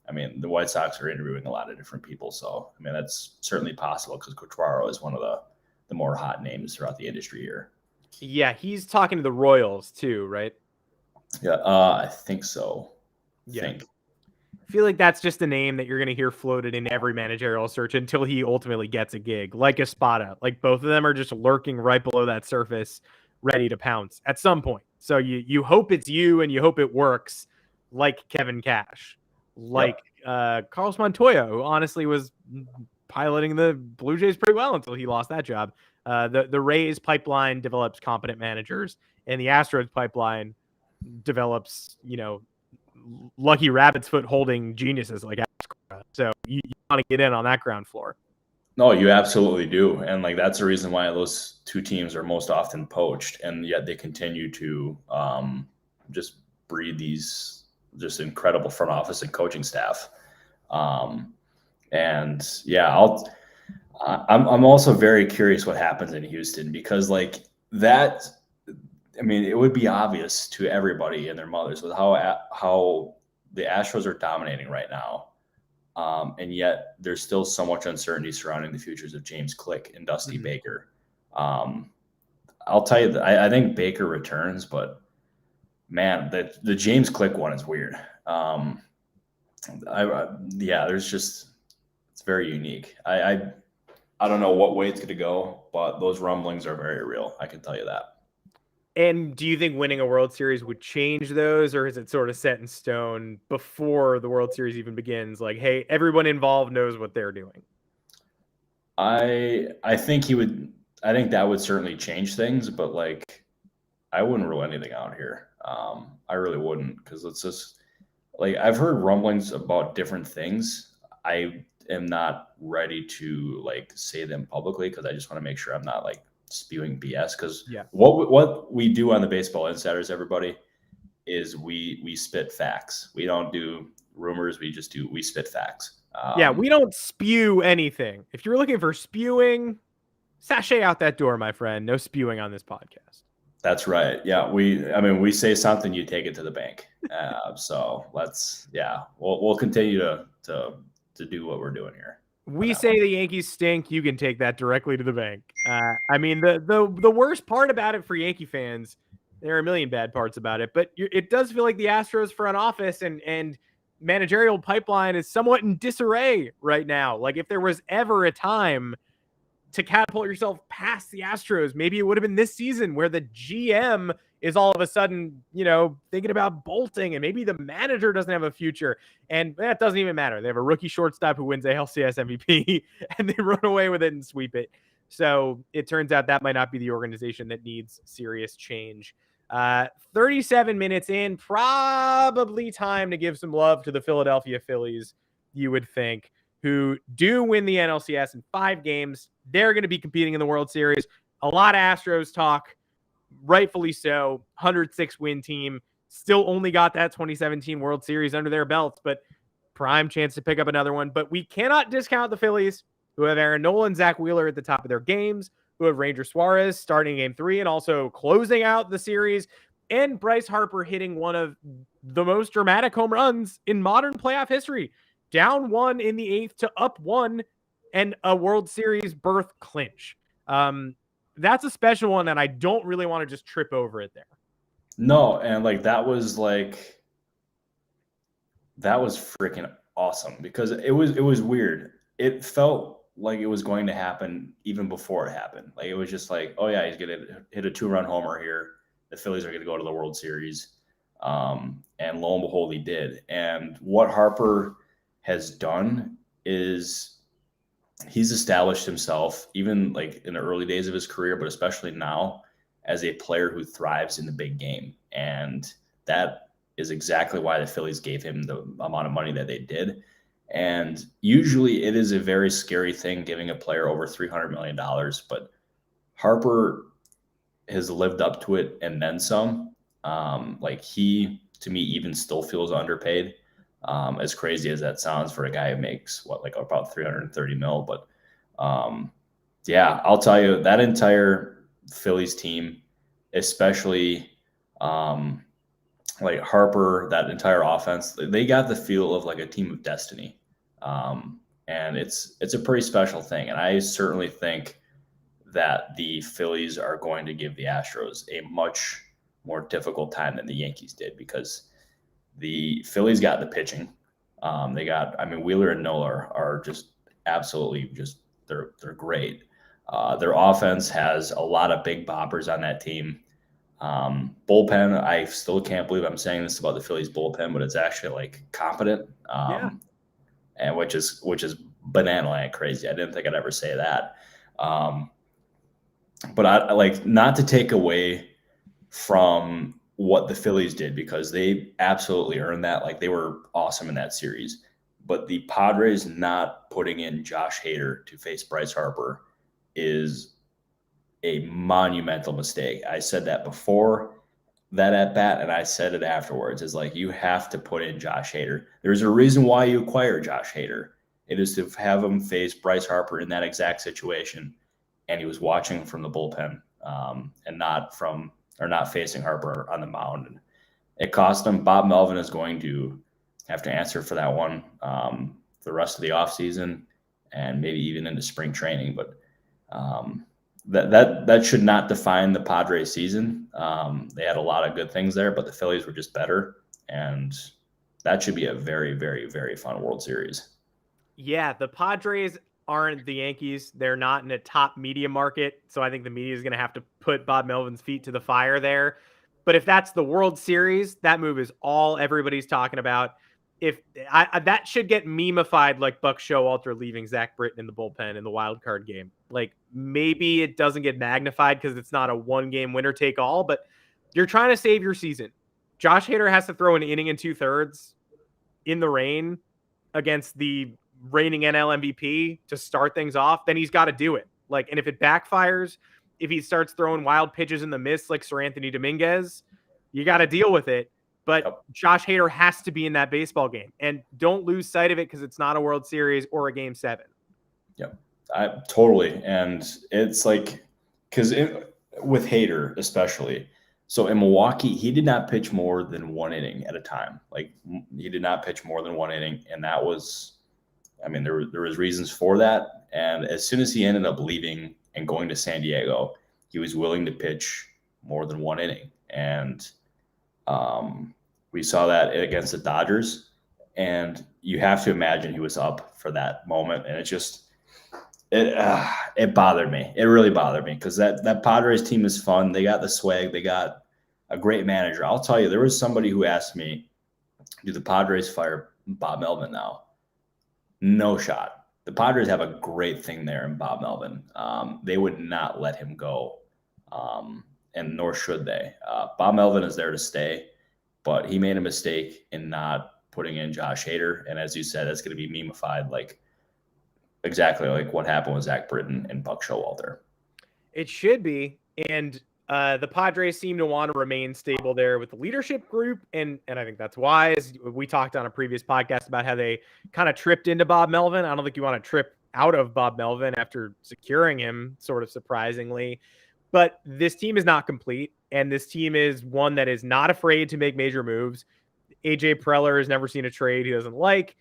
the White Sox are interviewing a lot of different people. So, that's certainly possible because Quatraro is one of the more hot names throughout the industry here. Yeah, he's talking to the Royals too, right? Yeah, I think so. I feel like that's just a name that you're going to hear floated in every managerial search until he ultimately gets a gig, like Espada. Like both of them are just lurking right below that surface, ready to pounce at some point. So you hope it's you and you hope it works, like Kevin Cash, like Carlos Montoya, who honestly was piloting the Blue Jays pretty well until he lost that job. The Rays pipeline develops competent managers, and the Astros pipeline develops, lucky rabbit's foot holding geniuses like Astros. So you want to get in on that ground floor. No, you absolutely do. And that's the reason why those two teams are most often poached, and yet they continue to just breed these just incredible front office and coaching staff. And yeah, I'm also very curious what happens in Houston, because that, it would be obvious to everybody and their mothers with how the Astros are dominating right now. And yet there's still so much uncertainty surrounding the futures of James Click and Dusty mm-hmm. Baker. I'll tell you that I think Baker returns, but man, the James Click one is weird. It's very unique. I don't know what way it's going to go, but those rumblings are very real. I can tell you that. And do you think winning a World Series would change those, or is it sort of set in stone before the World Series even begins? Like, hey, everyone involved knows what they're doing. I think I think that would certainly change things, but I wouldn't rule anything out here. I really wouldn't, because like I've heard rumblings about different things. I am not ready to like say them publicly because I just want to make sure I'm not like spewing BS. Because Yeah. what we do on the Baseball Insiders, everybody, is we spit facts. We don't do rumors. We spit facts. Yeah, we don't spew anything. If you're looking for spewing, sashay out that door, my friend. No spewing on this podcast. That's right. Yeah, we say something, you take it to the bank. So we'll continue to do what we're doing here. We say the Yankees stink. You can take that directly to the bank. I mean, the worst part about it for Yankee fans, there are a million bad parts about it, but it does feel like the Astros front office and managerial pipeline is somewhat in disarray right now. Like if there was ever a time to catapult yourself past the Astros, maybe it would have been this season where the GM is all of a sudden, thinking about bolting and maybe the manager doesn't have a future. And that doesn't even matter. They have a rookie shortstop who wins ALCS MVP and they run away with it and sweep it. So it turns out that might not be the organization that needs serious change. 37 minutes in, probably time to give some love to the Philadelphia Phillies, you would think, who do win the NLCS in 5 games. They're going to be competing in the World Series. A lot of Astros talk, rightfully so. 106 win team, still only got that 2017 World Series under their belts, but prime chance to pick up another one. But we cannot discount the Phillies, who have Aaron Nola and Zach Wheeler at the top of their games, who have Ranger Suarez starting game 3 and also closing out the series, and Bryce Harper hitting one of the most dramatic home runs in modern playoff history. Down 1 in the 8th to up 1 and a World Series berth clinch. That's a special one, and I don't really want to just trip over it there. No, and that was freaking awesome because it was weird. It felt like it was going to happen even before it happened. Like it was just like, oh yeah, he's gonna hit a 2-run homer here. The Phillies are gonna go to the World Series. And lo and behold, he did. And what Harper has done is he's established himself, even like in the early days of his career, but especially now, as a player who thrives in the big game. And that is exactly why the Phillies gave him the amount of money that they did. And usually it is a very scary thing giving a player over $300 million, but Harper has lived up to it and then some. He, to me, even still feels underpaid. As crazy as that sounds for a guy who makes about 330 mil. But I'll tell you, that entire Phillies team, especially Harper, that entire offense, they got the feel of like a team of destiny. And it's a pretty special thing. And I certainly think that the Phillies are going to give the Astros a much more difficult time than the Yankees did, because the Phillies got the pitching. Wheeler and Nola are just absolutely they're great. Their offense has a lot of big boppers on that team. Bullpen, I still can't believe I'm saying this about the Phillies bullpen, but it's actually competent. And which is banana land crazy. I didn't think I'd ever say that. But I not to take away from what the Phillies did, because they absolutely earned that. They were awesome in that series. But the Padres not putting in Josh Hader to face Bryce Harper is a monumental mistake. I said that before that at bat, and I said it afterwards. Is you have to put in Josh Hader. There's a reason why you acquire Josh Hader. It is to have him face Bryce Harper in that exact situation, and he was watching from the bullpen and not facing Harper on the mound. And it cost him. Bob Melvin is going to have to answer for that one the rest of the offseason and maybe even into spring training. But that should not define the Padres season. They had a lot of good things there, but the Phillies were just better. And that should be a very, very, very fun World Series. Yeah, the Padres aren't the Yankees. They're not in a top media market. So I think the media is going to have to put Bob Melvin's feet to the fire there. But if that's the World Series, that move is all everybody's talking about. If that should get memified like Buck Showalter leaving Zach Britton in the bullpen in the wild card game. Maybe it doesn't get magnified because it's not a 1-game winner take all, but you're trying to save your season. Josh Hader has to throw an inning and 2/3. in the rain against the reigning NL MVP to start things off, then he's got to do it. Like, and if it backfires, if he starts throwing wild pitches in the mist like Sir Anthony Dominguez, you got to deal with it. But Josh Hader has to be in that baseball game, and don't lose sight of it because it's not a World Series or a Game 7. Yep, I totally. And it's like, because with Hader especially, so in Milwaukee, he did not pitch more than 1 inning at a time. Like, he did not pitch more than 1 inning, and that was, I mean, there was reasons for that. And as soon as he ended up leaving and going to San Diego, he was willing to pitch more than 1 inning. And we saw that against the Dodgers. And you have to imagine he was up for that moment. And it bothered me. It really bothered me because that Padres team is fun. They got the swag. They got a great manager. I'll tell you, there was somebody who asked me, do the Padres fire Bob Melvin now? No shot. The Padres have a great thing there in Bob Melvin. They would not let him go, and nor should they. Bob Melvin is there to stay, but he made a mistake in not putting in Josh Hader. And as you said, it's going to be memeified, like exactly like what happened with Zach Britton and Buck Showalter. It should be. And the Padres seem to want to remain stable there with the leadership group. And I think that's wise. We talked on a previous podcast about how they kind of tripped into Bob Melvin. I don't think you want to trip out of Bob Melvin after securing him, sort of surprisingly. But this team is not complete. And this team is one that is not afraid to make major moves. AJ Preller has never seen a trade he doesn't like,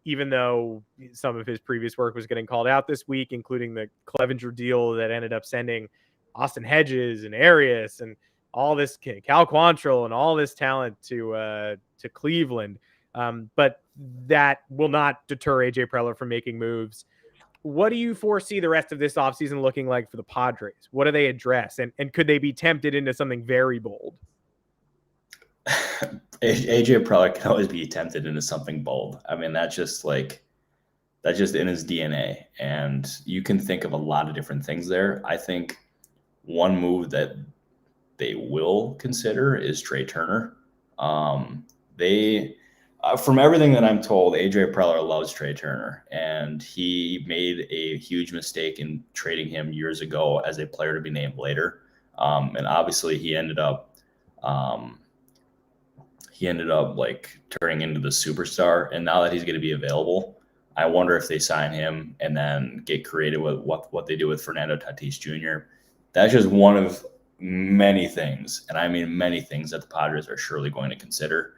even though some of his previous work was getting called out this week, including the Clevenger deal that ended up sending Austin Hedges and Arias and all this Cal Quantrill and all this talent to Cleveland. But that will not deter AJ Preller from making moves. What do you foresee the rest of this offseason looking like for the Padres? What do they address? And could they be tempted into something very bold? AJ Preller can always be tempted into something bold. I mean, that's just in his DNA. And you can think of a lot of different things there. I think one move that they will consider is Trey Turner. From everything that I'm told, AJ Preller loves Trey Turner, and he made a huge mistake in trading him years ago as a player to be named later. And obviously he ended up like turning into the superstar. And now that he's going to be available, I wonder if they sign him and then get creative with what they do with Fernando Tatis Jr. That's just one of many things, and I mean many things, that the Padres are surely going to consider.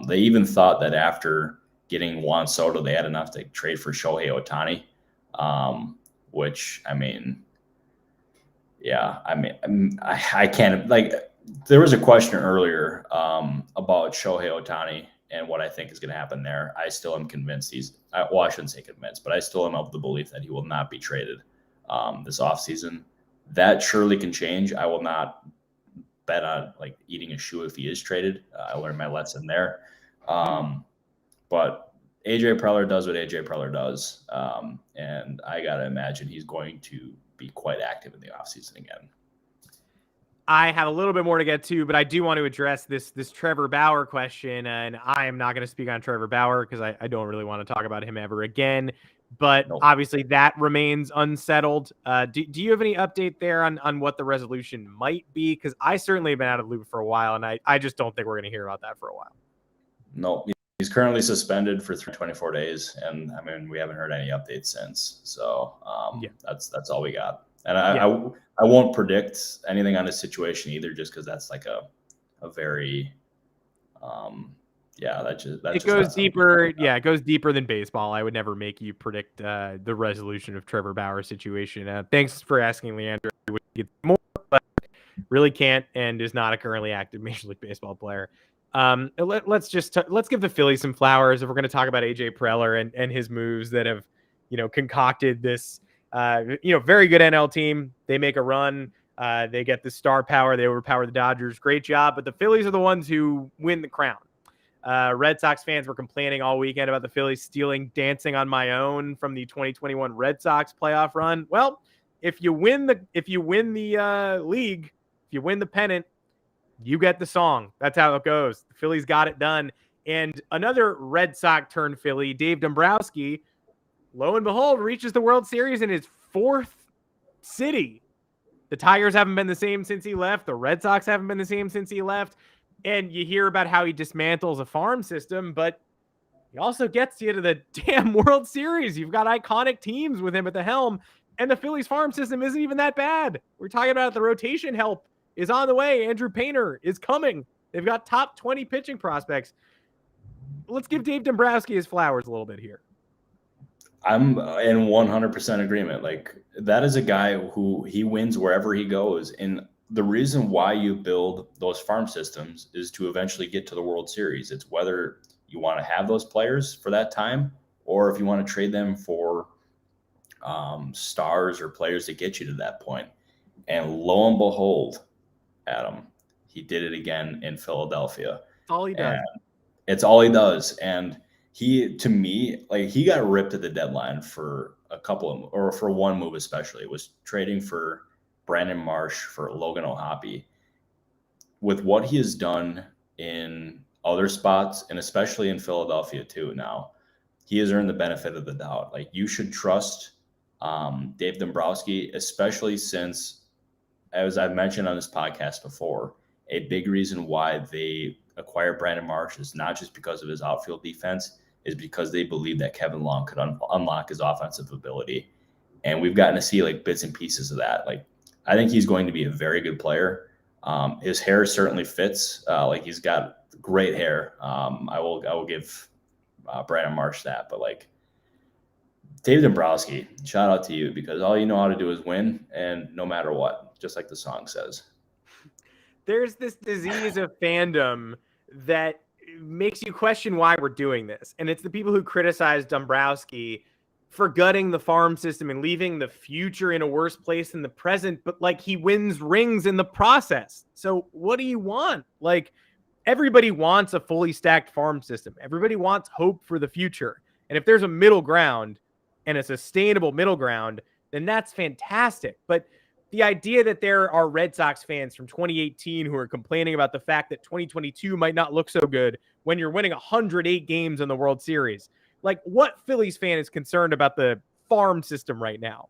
They even thought that after getting Juan Soto, they had enough to trade for Shohei Ohtani, which, I mean, yeah, I mean, I can't, like, there was a question earlier about Shohei Ohtani and what I think is going to happen there. I still am convinced I shouldn't say convinced, but I still am of the belief that he will not be traded this offseason. That surely can change. I will not bet on like eating a shoe if he is traded. I learned my lesson there. But AJ Preller does what AJ Preller does. And I got to imagine he's going to be quite active in the offseason again. I have a little bit more to get to, but I do want to address this Trevor Bauer question. And I am not going to speak on Trevor Bauer because I don't really want to talk about him ever again. But obviously that remains unsettled. Do you have any update there on what the resolution might be? Because I certainly have been out of the loop for a while, and I just don't think we're going to hear about that for a while. No, he's currently suspended for 24 days, and I mean, we haven't heard any updates since. So that's all we got. And I won't predict anything on his situation either, just because that's like a very it goes deeper. Yeah, it goes deeper than baseball. I would never make you predict the resolution of Trevor Bauer's situation. Thanks for asking, Leandro. We would get more, but really can't, and is not a currently active Major League Baseball player. Let's give the Phillies some flowers if we're going to talk about AJ Preller and his moves that have, concocted this, very good NL team. They make a run. They get the star power. They overpower the Dodgers. Great job. But the Phillies are the ones who win the crown. Red Sox fans were complaining all weekend about the Phillies stealing Dancing on My Own from the 2021 Red Sox playoff run. Well, if you win the league, if you win the pennant, you get the song. That's how it goes. The Phillies got it done. And another Red Sox turned Philly, Dave Dombrowski, lo and behold, reaches the World Series in his 4th city. The Tigers haven't been the same since he left. The Red Sox haven't been the same since he left. And you hear about how he dismantles a farm system, but he also gets you to the damn World Series. You've got iconic teams with him at the helm, and the Phillies farm system isn't even that bad. We're talking about the rotation help is on the way. Andrew Painter is coming. They've got top 20 pitching prospects. Let's give Dave Dombrowski his flowers a little bit here. I'm in 100% agreement. Like, that is a guy who he wins wherever he goes. And the reason why you build those farm systems is to eventually get to the World Series. It's whether you want to have those players for that time, or if you want to trade them for stars or players to get you to that point. And lo and behold, Adam, he did it again in Philadelphia. That's all he does. And it's all he does. And he, to me, like, he got ripped at the deadline for for one move especially. It was trading for Brandon Marsh for Logan O'Hoppe. With what he has done in other spots, and especially in Philadelphia too now, he has earned the benefit of the doubt. Like, you should trust Dave Dombrowski, especially since, as I've mentioned on this podcast before, a big reason why they acquired Brandon Marsh is not just because of his outfield defense, is because they believe that Kevin Long could unlock his offensive ability. And we've gotten to see like bits and pieces of that. Like, I think he's going to be a very good player. His hair certainly fits. Like, he's got great hair. I will give Brandon Marsh that. But like, Dave Dombrowski, shout out to you, because all you know how to do is win, and no matter what, just like the song says. There's this disease of fandom that makes you question why we're doing this. And it's the people who criticize Dombrowski for gutting the farm system and leaving the future in a worse place than the present, but like, he wins rings in the process. So what do you want? Like, everybody wants a fully stacked farm system. Everybody wants hope for the future. And if there's a middle ground and a sustainable middle ground, then that's fantastic. But the idea that there are Red Sox fans from 2018 who are complaining about the fact that 2022 might not look so good when you're winning 108 games in the World Series. Like, what Phillies fan is concerned about the farm system right now?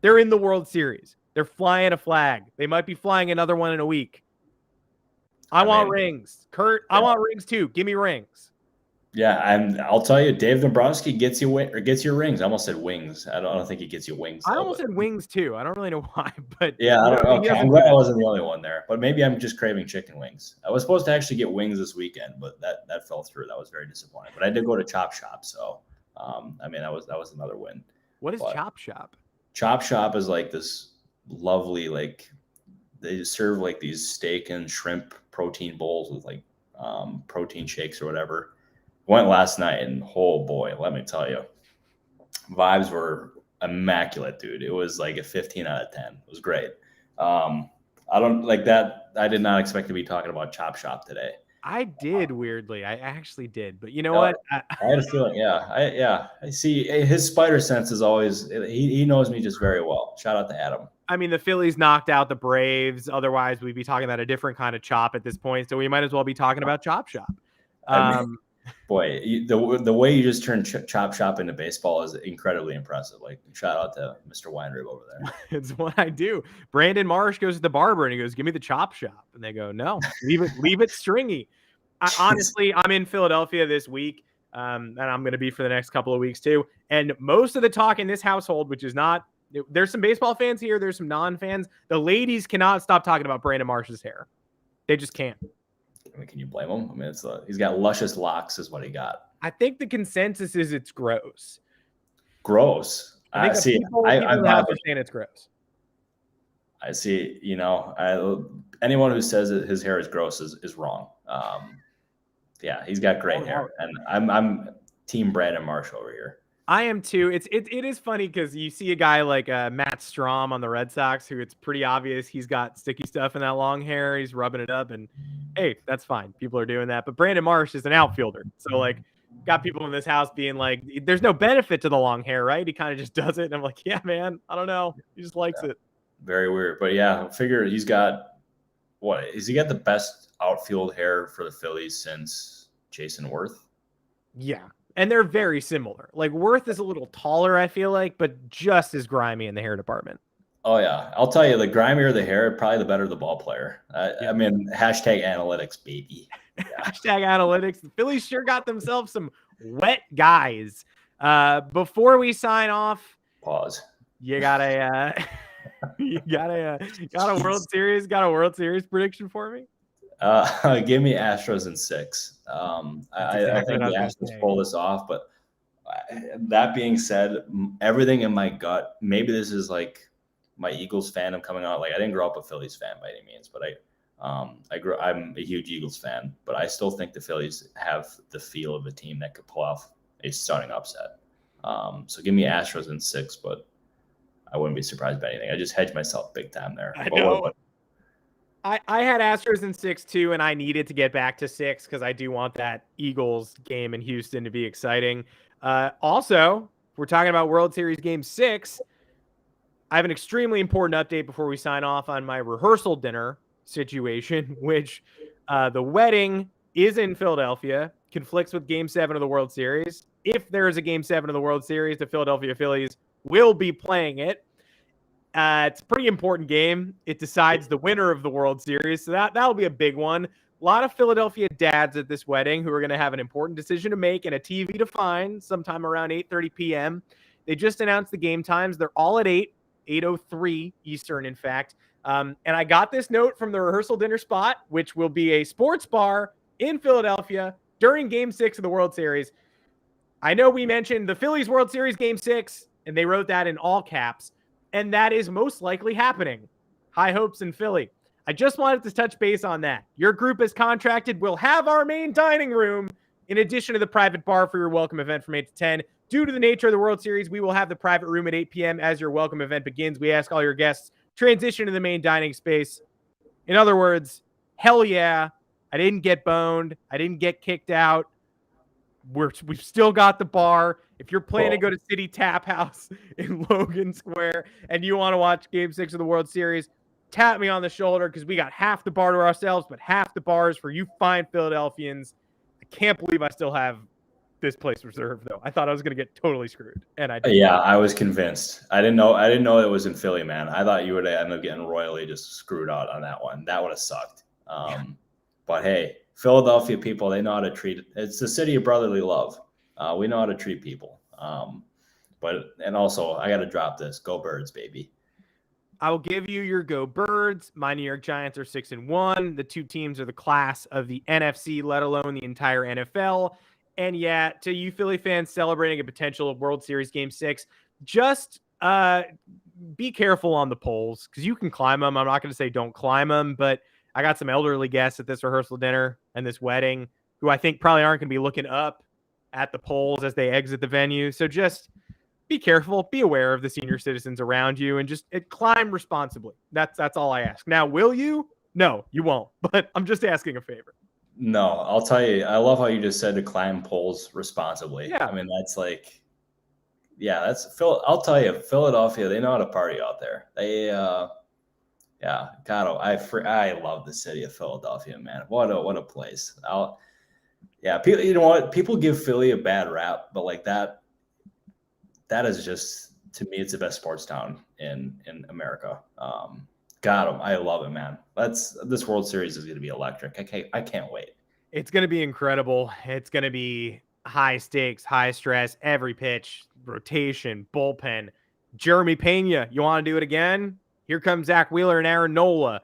They're in the World Series. They're flying a flag. They might be flying another one in a week. I want rings. Kurt, I want rings too. Give me rings. Yeah, I'll tell you, Dave Dombrowski gets your rings. I almost said wings. I don't think he gets you wings. I almost said wings too. I don't really know why, but yeah, I don't know. Okay, I'm glad I wasn't the only one there. But maybe I'm just craving chicken wings. I was supposed to actually get wings this weekend, but that fell through. That was very disappointing. But I did go to Chop Shop, so I mean, that was another win. What is Chop Shop? Chop Shop is like this lovely, like, they serve like these steak and shrimp protein bowls with like protein shakes or whatever. Went last night, and oh boy, let me tell you, vibes were immaculate, dude. It was like a 15 out of 10. It was great. I don't like that. I did not expect to be talking about Chop Shop today. I did, weirdly. I actually did. But you know what? I had a feeling. Yeah. I see his spider sense is always, he knows me just very well. Shout out to Adam. I mean, the Phillies knocked out the Braves. Otherwise, we'd be talking about a different kind of chop at this point. So we might as well be talking about Chop Shop. Boy, the way you just turned Chop Shop into baseball is incredibly impressive. Like, shout out to Mr. Weinrib over there. It's what I do. Brandon Marsh goes to the barber and he goes, "Give me the Chop Shop," and they go, "No, leave it stringy." Honestly, I'm in Philadelphia this week, and I'm going to be for the next couple of weeks too. And most of the talk in this household, which is not, there's some baseball fans here, there's some non-fans. The ladies cannot stop talking about Brandon Marsh's hair. They just can't. I mean, can you blame him? I mean, he's got luscious locks is what he got. I think the consensus is it's gross. Gross. I think I'm saying it's gross. I see. You know, anyone who says that his hair is gross is wrong. Yeah, he's got great hair, and I'm team Brandon Marsh over here. I am too. It is funny because you see a guy like Matt Strahm on the Red Sox, who it's pretty obvious he's got sticky stuff in that long hair. He's rubbing it up, and hey, that's fine. People are doing that. But Brandon Marsh is an outfielder, so like, got people in this house being like, "There's no benefit to the long hair, right?" He kind of just does it, and I'm like, "Yeah, man, I don't know. He just likes it." Very weird, but yeah, I figure he's got the best outfield hair for the Phillies since Jason Worth. Yeah. And they're very similar. Like Worth is a little taller, I feel like, but just as grimy in the hair department. Oh yeah, I'll tell you, the grimier the hair, probably the better the ball player. I mean, hashtag analytics, baby. Yeah. Hashtag analytics. The Phillies sure got themselves some wet guys. Before we sign off, Pause. You got a World Series? Got a World Series prediction for me? Give me Astros in 6. I think the Astros pull this off, but that being said, everything in my gut, maybe this is like my Eagles fandom coming out. Like I didn't grow up a Phillies fan by any means, but I'm a huge Eagles fan, but I still think the Phillies have the feel of a team that could pull off a stunning upset. So give me Astros in 6, but I wouldn't be surprised by anything. I just hedged myself big time there. I know. I had Astros in 6 too, and I needed to get back to 6 because I do want that Eagles game in Houston to be exciting. Also, if we're talking about World Series Game 6, I have an extremely important update before we sign off on my rehearsal dinner situation, which the wedding is in Philadelphia, conflicts with Game 7 of the World Series. If there is a Game 7 of the World Series, the Philadelphia Phillies will be playing it. It's a pretty important game. It decides the winner of the World Series, so that'll be a big one. A lot of Philadelphia dads at this wedding who are going to have an important decision to make and a TV to find sometime around 8:30 p.m. They just announced the game times. They're all at 8:03 Eastern, in fact. And I got this note from the rehearsal dinner spot, which will be a sports bar in Philadelphia during Game 6 of the World Series. I know we mentioned the Phillies World Series Game 6, and they wrote that in all caps. And that is most likely happening. High hopes in Philly. I just wanted to touch base on that. Your group is contracted. We'll have our main dining room in addition to the private bar for your welcome event from 8 to 10. Due to the nature of the World Series, we will have the private room at 8 p.m. as your welcome event begins. We ask all your guests transition to the main dining space. In other words, hell yeah. I didn't get boned. I didn't get kicked out. We've still got the bar. If you're planning to go to City Tap House in Logan Square and you want to watch Game 6 of the World Series, tap me on the shoulder because we got half the bar to ourselves, but half the bars for you fine Philadelphians. I can't believe I still have this place reserved, though. I thought I was going to get totally screwed, and I did. Yeah, I was convinced. I didn't know it was in Philly, man. I thought you would end up getting royally just screwed out on that one. That would have sucked. But hey, Philadelphia people, they know how to treat it. It's the city of brotherly love. We know how to treat people. And also, I got to drop this. Go Birds, baby. I will give you your Go Birds. My New York Giants are 6-1. The two teams are the class of the NFC, let alone the entire NFL. And yeah, to you Philly fans celebrating a potential World Series Game 6, just be careful on the poles because you can climb them. I'm not going to say don't climb them, but I got some elderly guests at this rehearsal dinner and this wedding who I think probably aren't going to be looking up at the poles as they exit the venue. So just be careful, be aware of the senior citizens around you, and just climb responsibly. That's all I ask. Now, will you? No, you won't. But I'm just asking a favor. No, I'll tell you. I love how you just said to climb poles responsibly. Yeah. I mean, that's like, yeah, that's Phil. I'll tell you, Philadelphia, they know how to party out there. They, yeah, God, I love the city of Philadelphia, man. What a place. People, you know what? People give Philly a bad rap, but like that is just, to me, it's the best sports town in America. God, I love it, man. This World Series is going to be electric. I can't wait. It's going to be incredible. It's going to be high stakes, high stress, every pitch, rotation, bullpen. Jeremy Pena, you want to do it again? Here comes Zach Wheeler and Aaron Nola.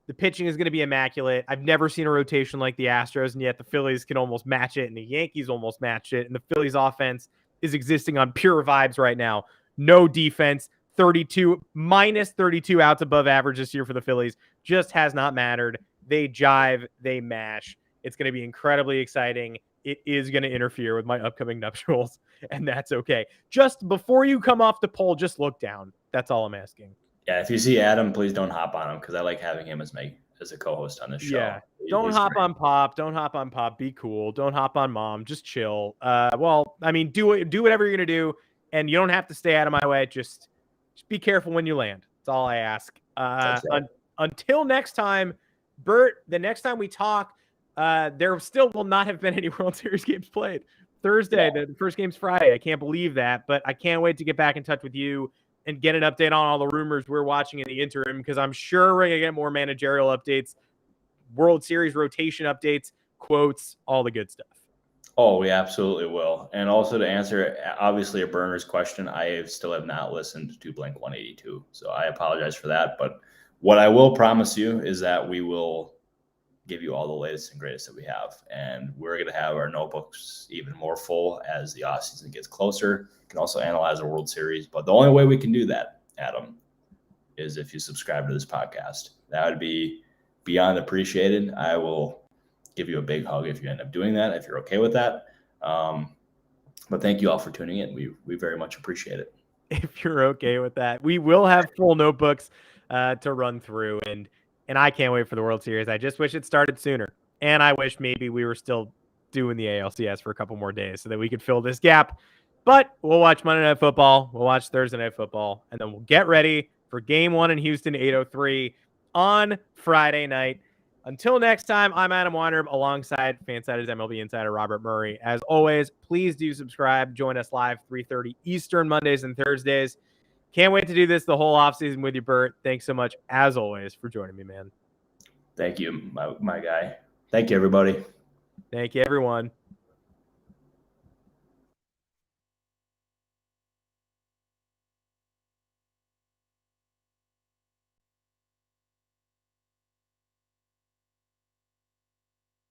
The pitching is going to be immaculate. I've never seen a rotation like the Astros, and yet the Phillies can almost match it, and the Yankees almost match it, and the Phillies offense is existing on pure vibes right now. No defense, minus 32 outs above average this year for the Phillies. Just has not mattered. They jive, they mash. It's going to be incredibly exciting. It is going to interfere with my upcoming nuptials, and that's okay. Just before you come off the pole, just look down. That's all I'm asking. Yeah, if you see Adam, please don't hop on him because I like having him as a co-host on this show. Yeah, don't hop on Pop. Don't hop on Pop. Be cool. Don't hop on Mom. Just chill. Well, I mean, do whatever you're gonna do, and you don't have to stay out of my way. Just be careful when you land. That's all I ask. Right. Until next time, Bert. The next time we talk, there still will not have been any World Series games played. Thursday, the first game's Friday. I can't believe that, but I can't wait to get back in touch with you and get an update on all the rumors we're watching in the interim, because I'm sure we're going to get more managerial updates, World Series rotation updates, quotes, all the good stuff. Oh, we absolutely will. And also, to answer obviously a burner's question, I still have not listened to Blink 182. So I apologize for that. But what I will promise you is that we will give you all the latest and greatest that we have. And we're going to have our notebooks even more full as the offseason gets closer. You can also analyze the World Series. But the only way we can do that, Adam, is if you subscribe to this podcast. That would be beyond appreciated. I will give you a big hug if you end up doing that, if you're okay with that. But thank you all for tuning in. We very much appreciate it. If you're okay with that, we will have full notebooks to run through, and I can't wait for the World Series. I just wish it started sooner, and I wish maybe we were still doing the ALCS for a couple more days so that we could fill this gap. But we'll watch Monday Night Football, we'll watch Thursday Night Football, and then we'll get ready for Game 1 in Houston, 8:03 on Friday night. Until next time, I'm Adam Weinrib alongside Fansided's MLB Insider Robert Murray. As always, please do subscribe. Join us live 3:30 Eastern Mondays and Thursdays. Can't wait to do this the whole offseason with you, Bert. Thanks so much, as always, for joining me, man. Thank you, my guy. Thank you, everybody. Thank you, everyone.